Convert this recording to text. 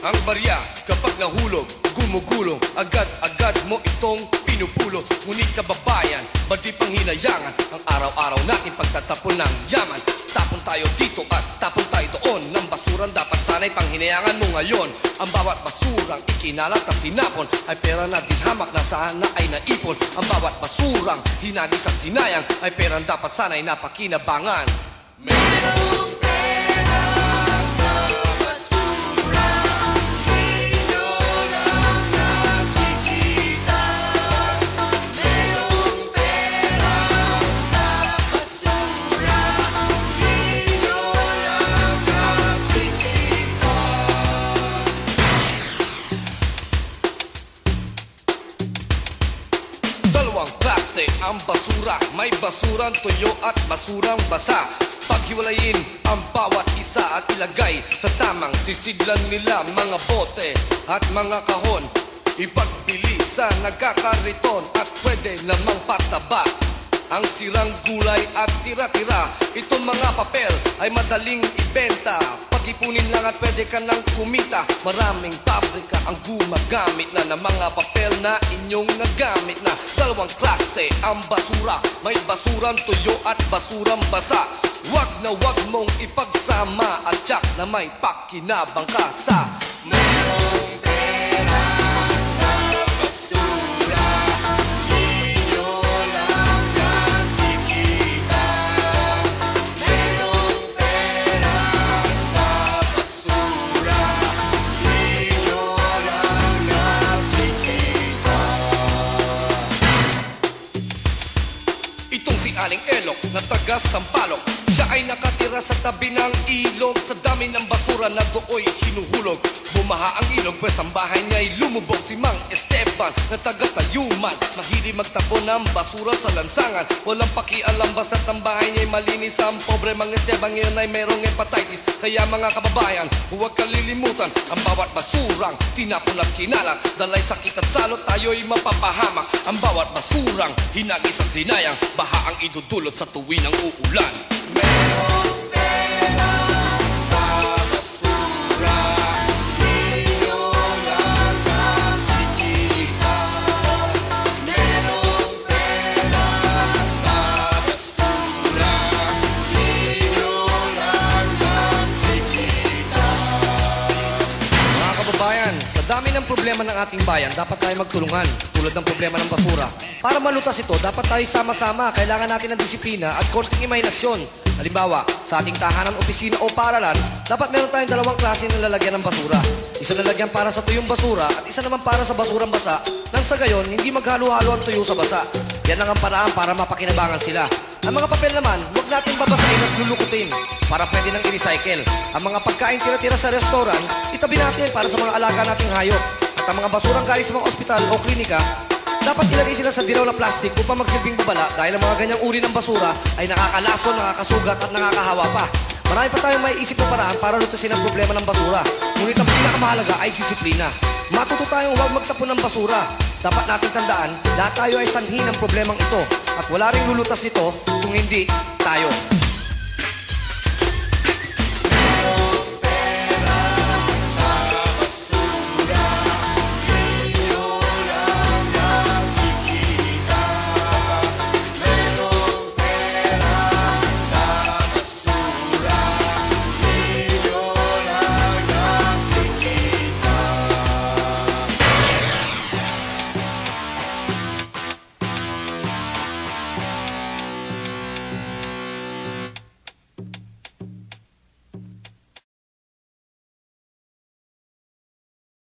Ang barya kapag nahulog, gumugulong, agad-agad mo itong pinupulo. Ngunit kababayan, ba't di pang hinayangan ang araw-araw natin pagtatapon ng yaman? Tapon tayo dito at tapon tayo doon ng basurang dapat sana'y panghinayangan mo ngayon. Ang bawat basurang ikinalat at tinapon ay pera na dinhamak na sana ay naipon. Ang bawat basurang hinagis at sinayang ay perang dapat sana'y napakinabangan. Merong pera sa basura, di nyo lang nakikita. Merong pera sa basura, di nyo lang nakikita. Dalawang klase ang basura, may basurang tuyo at basurang basa. Paghiwalayin ang bawat isa at ilagay sa tamang sisiglan nila, mga bote at mga kahon. Ipagbili sa nagkakariton at pwede namang pataba ang sirang gulay at tira-tira. Itong mga papel ay madaling ibenta, pag-ipunin lang at pwede ka nang kumita. Maraming pabrika ang gumagamit na ng mga papel na inyong nagamit na. Dalawang klase ang basura, may basurang tuyo at basurang basa. Wag na wag mong ipagsama at tiyak na may pakinabang ka sa merong pera sa basura, di nyo lang nakikita. Merong pera sa basura, di nyo lang nakikita. Itong si Aling Elok na taga Sampaloc, siya ay nakatira sa tabi ng ilog. Sa dami ng basura na dooy hinuhulog, bumaha ang ilog pues ang bahay niya'y lumubog. Si Mang Esteban na taga-Tayuman, mahilig magtapon ng basura sa lansangan. Walang pakialam basta't ang bahay niya'y malinis. Ang pobre Mang Esteban ngayon ay merong hepatitis. Kaya mga kababayan, huwag kalilimutan ang bawat basurang tinapon at kinalat. Dalay sakit at salot, tayo'y mapapahamak. Ang bawat basurang hinagis at sinayang, baha ang idudulot sa tuwing ng uulan. Merong pera sa basura, di nyo lang nakikita. Merong pera sa basura, di nyo lang nakikita. Mga kababayan, sa dami ng problema ng ating bayan, dapat tayo magtulungan. Tulad ng problema ng basura, para malutas ito, dapat tayo sama-sama. Kailangan natin ng disiplina at konting imahinasyon. Halimbawa, sa ating tahanan, opisina o paaralan, dapat meron tayong dalawang klase ng lalagyan ng basura. Isa lalagyan para sa tuyong basura at isa naman para sa basurang basa. Nang sa gayon, hindi maghalo-halo ang tuyo sa basa. Yan lang ang paraan para mapakinabangan sila. Ang mga papel naman, huwag natin babasahin at lulukutin para pwede nang i-recycle. Ang mga pagkain tira-tira sa restaurant, itabi natin para sa mga alaga nating hayop. At ang mga basurang galing sa mga ospital o klinika, dapat ilagay sila sa dilaw na plastic upang magsilbing babala dahil ang mga ganyang uri ng basura ay nakakalason, nakakasugat at nakakahawa pa. Marami pa tayong maiisip na paraan para lutasin ang problema ng basura. Ngunit ang pinakamahalaga ay disiplina. Matuto tayong huwag magtapon ng basura. Dapat nating tandaan, lahat tayo ay sanhi ng problemang ito at wala ring lulutas nito kung hindi tayo.